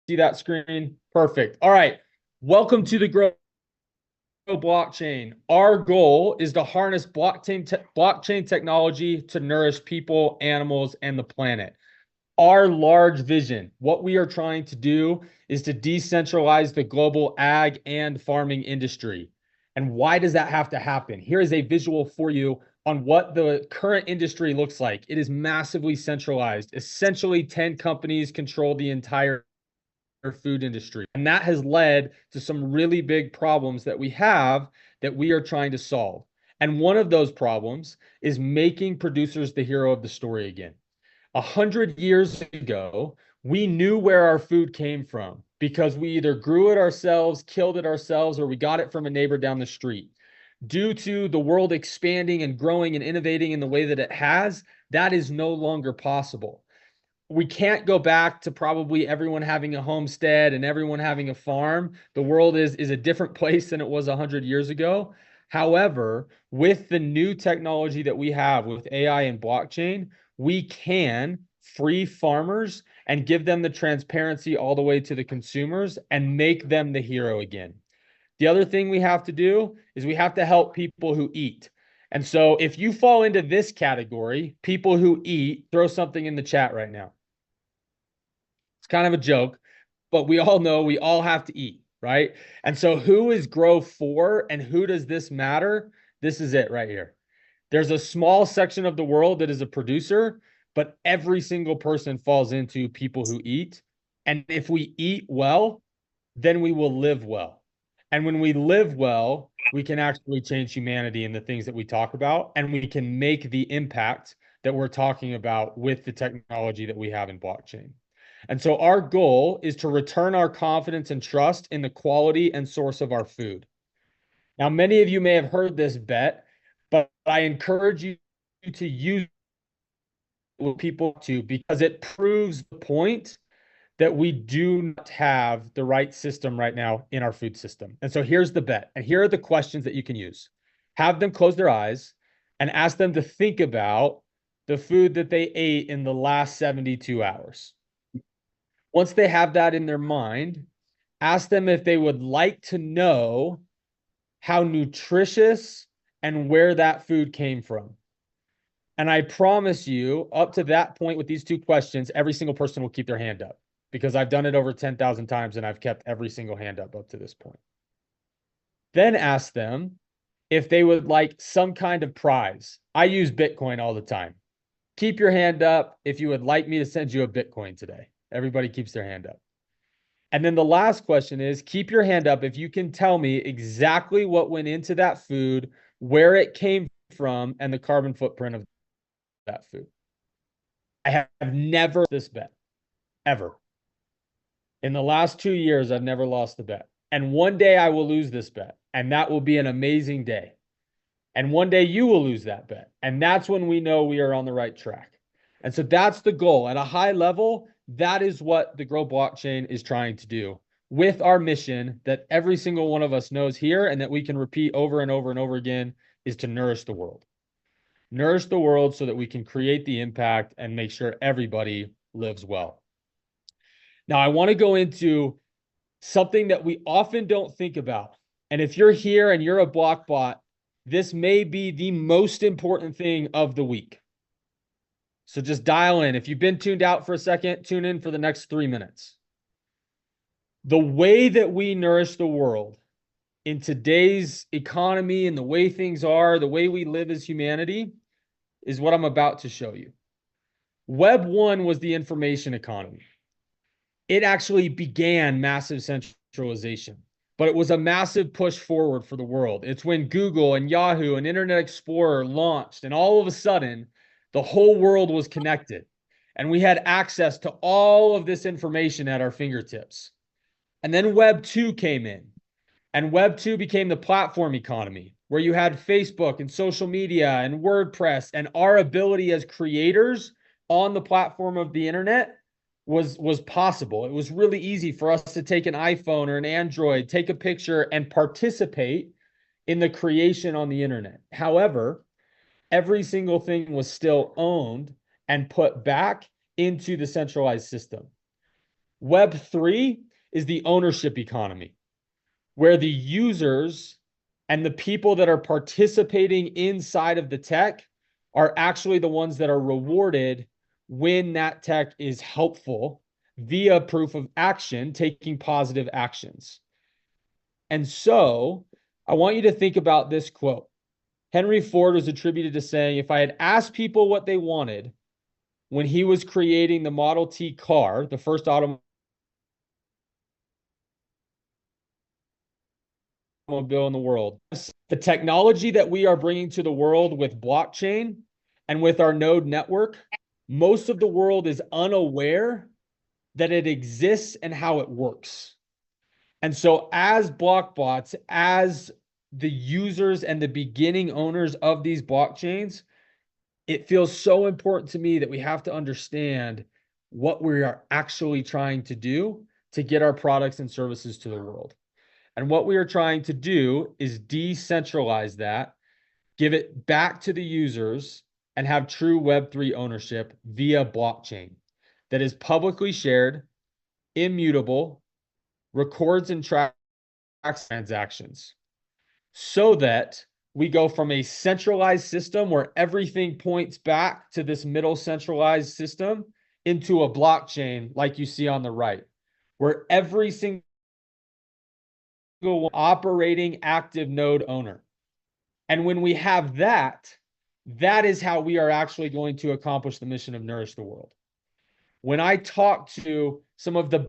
See that screen? Perfect. All right. Welcome to the Grow Blockchain. Our goal is to harness blockchain technology to nourish people, animals, and the planet. Our large vision, what we are trying to do is to decentralize the global ag and farming industry. And why does that have to happen? Here is a visual for you on what the current industry looks like. It is massively centralized. Essentially, 10 companies control the entire food industry. And that has led to some really big problems that we have that we are trying to solve. And one of those problems is making producers the hero of the story again. 100 years ago, we knew where our food came from because we either grew it ourselves, killed it ourselves, or we got it from a neighbor down the street. Due to the world expanding and growing and innovating in the way that it has, that is no longer possible. We can't go back to probably everyone having a homestead and everyone having a farm. The world is a different place than it was 100 years ago. However, with the new technology that we have with AI and blockchain, we can free farmers and give them the transparency all the way to the consumers and make them the hero again. The other thing we have to do is we have to help people who eat. And so if you fall into this category, people who eat, throw something in the chat right now. It's kind of a joke, but we all know we all have to eat, right? And so who is Grow for and who does this matter? This is it right here. There's a small section of the world that is a producer, but every single person falls into people who eat. And if we eat well, then we will live well. And when we live well, we can actually change humanity in the things that we talk about, and we can make the impact that we're talking about with the technology that we have in blockchain. And so our goal is to return our confidence and trust in the quality and source of our food. Now, many of you may have heard this bet, but I encourage you to use it with people too, because it proves the point that we do not have the right system right now in our food system. And so here's the bet. And here are the questions that you can use. Have them close their eyes and ask them to think about the food that they ate in the last 72 hours. Once they have that in their mind, ask them if they would like to know how nutritious and where that food came from. And I promise you, up to that point with these two questions, every single person will keep their hand up because I've done it over 10,000 times and I've kept every single hand up to this point. Then ask them if they would like some kind of prize. I use Bitcoin all the time. Keep your hand up if you would like me to send you a Bitcoin today. Everybody keeps their hand up. And then the last question is, keep your hand up if you can tell me exactly what went into that food, where it came from, and the carbon footprint of that food. I have never this bet, ever. In the last 2 years, I've never lost the bet. And one day I will lose this bet, and that will be an amazing day. And one day you will lose that bet. And that's when we know we are on the right track. And so that's the goal. At a high level, that is what the Grow Blockchain is trying to do with our mission that every single one of us knows here and that we can repeat over and over and over again is to nourish the world. Nourish the world so that we can create the impact and make sure everybody lives well. Now, I want to go into something that we often don't think about. And if you're here and you're a Blockbot, this may be the most important thing of the week. So just dial in. If you've been tuned out for a second, tune in for the next 3 minutes. The way that we nourish the world in today's economy and the way things are, the way we live as humanity, is what I'm about to show you. Web 1 was the information economy. It actually began massive centralization, but it was a massive push forward for the world. It's when Google and Yahoo and Internet Explorer launched, and all of a sudden, the whole world was connected, and we had access to all of this information at our fingertips. And then Web 2 came in, and Web 2 became the platform economy, where you had Facebook and social media and WordPress, and our ability as creators on the platform of the internet was possible. It was really easy for us to take an iPhone or an Android, take a picture, and participate in the creation on the internet. However, every single thing was still owned and put back into the centralized system. Web3 is the ownership economy, where the users and the people that are participating inside of the tech are actually the ones that are rewarded when that tech is helpful via proof of action, taking positive actions. And so I want you to think about this quote. Henry Ford was attributed to saying, if I had asked people what they wanted when he was creating the Model T car, the first automobile in the world, the technology that we are bringing to the world with blockchain and with our node network, most of the world is unaware that it exists and how it works. And so as blockbots, as the users and the beginning owners of these blockchains, it feels so important to me that we have to understand what we are actually trying to do to get our products and services to the world. And what we are trying to do is decentralize that, give it back to the users, and have true Web3 ownership via blockchain that is publicly shared, immutable, records and tracks transactions, so that we go from a centralized system where everything points back to this middle centralized system into a blockchain like you see on the right, where every single operating active node owner. And when we have that, that is how we are actually going to accomplish the mission of Nourish the World. When I talk to some of the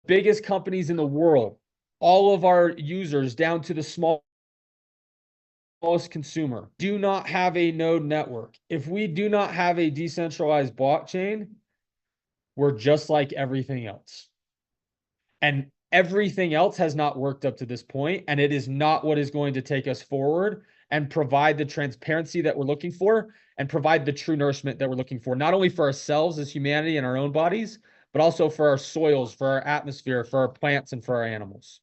biggest companies in the world, all of our users down to the smallest consumer do not have a node network. If we do not have a decentralized blockchain, we're just like everything else. And everything else has not worked up to this point, and it is not what is going to take us forward and provide the transparency that we're looking for and provide the true nourishment that we're looking for, not only for ourselves as humanity and our own bodies, but also for our soils, for our atmosphere, for our plants, and for our animals.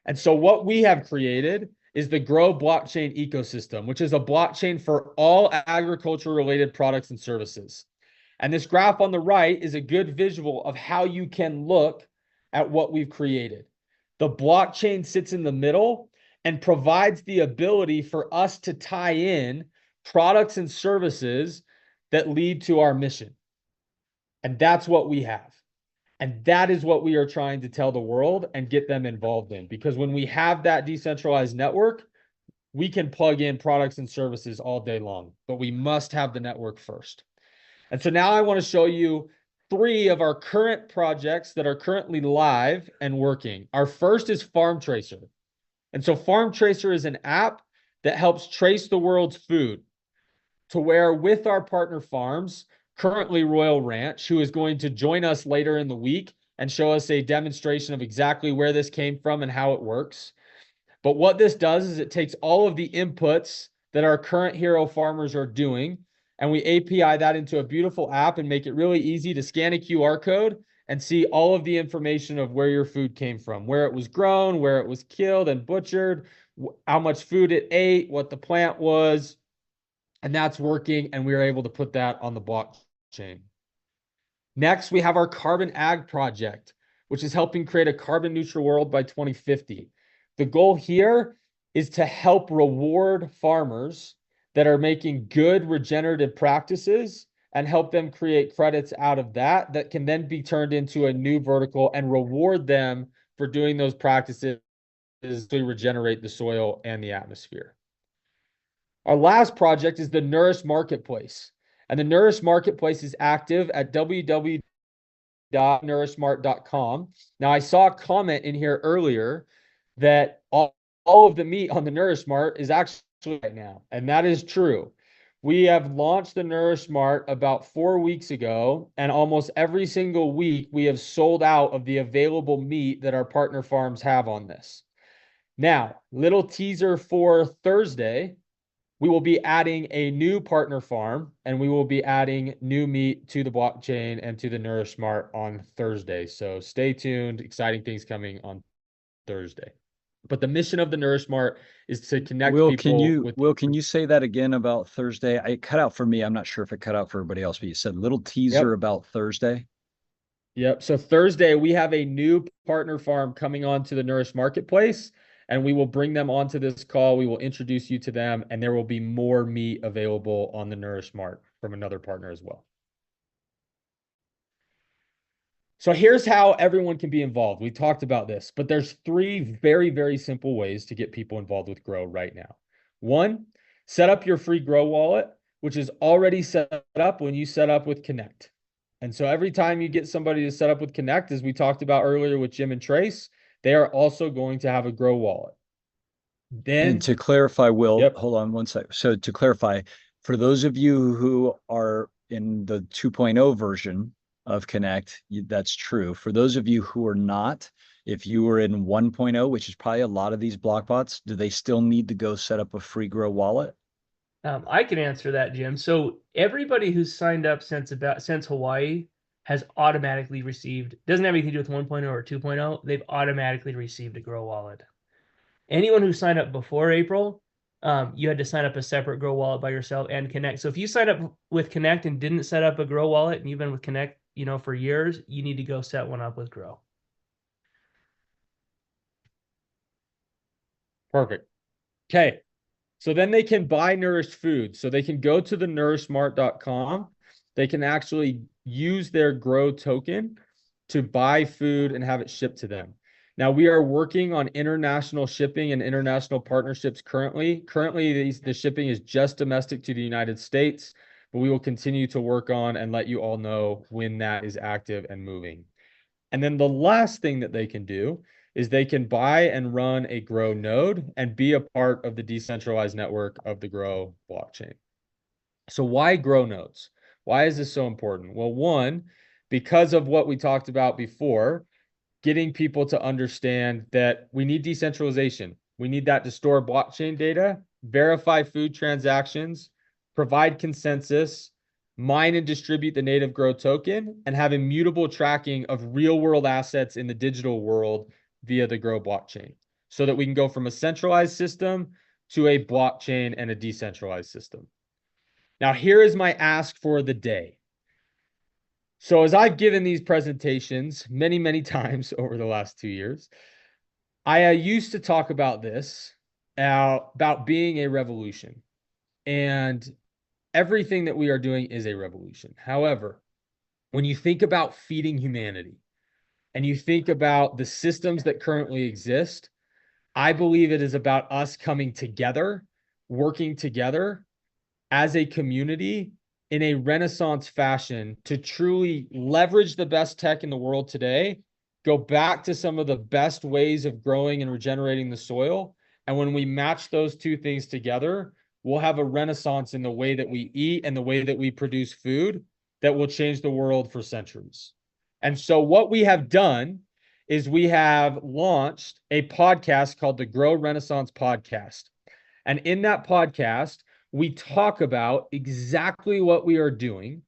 And so what we have created is the Grow blockchain ecosystem, which is a blockchain for all agriculture-related products and services. And this graph on the right is a good visual of how you can look at what we've created. The blockchain sits in the middle and provides the ability for us to tie in products and services that lead to our mission. And that's what we have. And that is what we are trying to tell the world and get them involved in. Because when we have that decentralized network, we can plug in products and services all day long, but we must have the network first. And so now I want to show you 3 of our current projects that are currently live and working. Our first is Farm Tracer. And so Farm Tracer is an app that helps trace the world's food, to where with our partner farms, currently Royal Ranch, who is going to join us later in the week and show us a demonstration of exactly where this came from and how it works. But what this does is it takes all of the inputs that our current hero farmers are doing, and we API that into a beautiful app and make it really easy to scan a QR code and see all of the information of where your food came from, where it was grown, where it was killed and butchered, how much food it ate, what the plant was. And that's working, and we are able to put that on the blockchain. Next, we have our Carbon Ag project, which is helping create a carbon neutral world by 2050. The goal here is to help reward farmers that are making good regenerative practices and help them create credits out of that that can then be turned into a new vertical and reward them for doing those practices to regenerate the soil and the atmosphere. Our last project is the Nourish Marketplace. And the Nourish Marketplace is active at www.nourishmart.com. Now, I saw a comment in here earlier that all of the meat on the Nourish Mart is actually right now. And that is true. We have launched the Nourish Mart about 4 weeks ago, and almost every single week we have sold out of the available meat that our partner farms have on this. Now, little teaser for Thursday. We will be adding a new partner farm, and we will be adding new meat to the blockchain and to the Nourish Mart on Thursday. So stay tuned. Exciting things coming on Thursday. But the mission of the Nourish Mart is to connect people with. Will, can you say that again about Thursday? It cut out for me. I'm not sure if it cut out for everybody else, but you said little teaser about Thursday. Yep. So Thursday, we have a new partner farm coming onto the Nourish Marketplace, and we will bring them onto this call. We will introduce you to them, and there will be more meat available on the Nourish Mart from another partner as well. So here's how everyone can be involved. We talked about this, but there's three very, very simple ways to get people involved with Grow right now. One, set up your free Grow wallet, which is already set up when you set up with Connect. And so every time you get somebody to set up with Connect, as we talked about earlier with Jim and Trace, they are also going to have a Grow wallet. And Then, to clarify, Will, yep. hold on one sec. So to clarify, for those of you who are in the 2.0 version of Connect, that's true. For those of you who are not, if you were in 1.0, which is probably a lot of these block bots, do they still need to go set up a free Grow wallet? I can answer that, Jim. So everybody who's signed up since Hawaii has automatically received, doesn't have anything to do with 1.0 or 2.0, they've automatically received a Grow wallet. Anyone who signed up before April, you had to sign up a separate Grow wallet by yourself and Connect. So if you signed up with Connect and didn't set up a Grow wallet and you've been with Connect, for years, you need to go set one up with Grow. Perfect. Okay. So then they can buy nourished food. So they can go to the nourishmart.com. They can actually use their Grow token to buy food and have it shipped to them. Now we are working on international shipping and international partnerships currently. Currently, the shipping is just domestic to the United States, but we will continue to work on and let you all know when that is active and moving. And then the last thing that they can do is they can buy and run a Grow node and be a part of the decentralized network of the Grow blockchain. So why Grow nodes? Why is this so important? Well, one, because of what we talked about before, getting people to understand that we need decentralization. We need that to store blockchain data, verify food transactions, provide consensus, mine and distribute the native Grow token, and have immutable tracking of real world assets in the digital world via the Grow blockchain so that we can go from a centralized system to a blockchain and a decentralized system. Now, here is my ask for the day. So as I've given these presentations many, many times over the last 2 years, I used to talk about this, about being a revolution. And everything that we are doing is a revolution. However, when you think about feeding humanity and you think about the systems that currently exist, I believe it is about us coming together, working together as a community in a Renaissance fashion to truly leverage the best tech in the world today, go back to some of the best ways of growing and regenerating the soil. And when we match those two things together, we'll have a renaissance in the way that we eat and the way that we produce food that will change the world for centuries. And so what we have done is we have launched a podcast called the Grow Renaissance Podcast. And in that podcast, we talk about exactly what we are doing,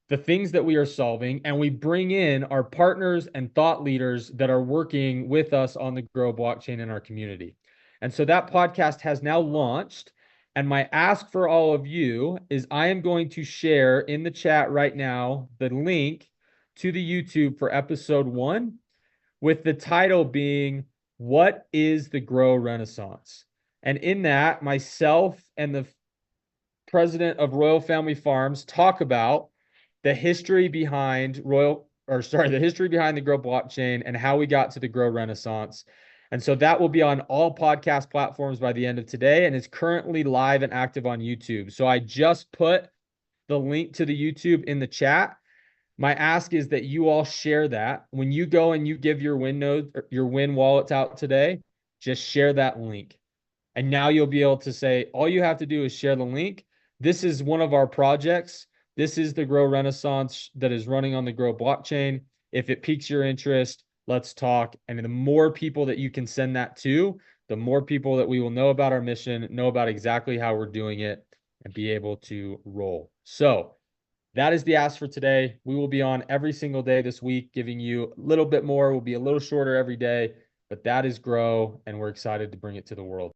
the things that we are solving, and we bring in our partners and thought leaders that are working with us on the Grow blockchain in our community. And so that podcast has now launched. And my ask for all of you is I am going to share in the chat right now the link to the YouTube for episode 1, with the title being, What is the Grow Renaissance? And in that, myself and the president of Royal Family Farms talk about the history behind the history behind the Grow blockchain and how we got to the Grow Renaissance. And so that will be on all podcast platforms by the end of today, and it's currently live and active on YouTube. So I just put the link to the YouTube in the chat. My ask is that you all share that. When you go and you give your Win node, your Win wallets out today, just share that link. And now you'll be able to say, all you have to do is share the link. This is one of our projects. This is the Grow Renaissance that is running on the Grow blockchain. If it piques your interest, let's talk. And the more people that you can send that to, the more people that we will know about our mission, know about exactly how we're doing it, and be able to roll. So that is the ask for today. We will be on every single day this week, giving you a little bit more. We'll be a little shorter every day, but that is Grow, and we're excited to bring it to the world.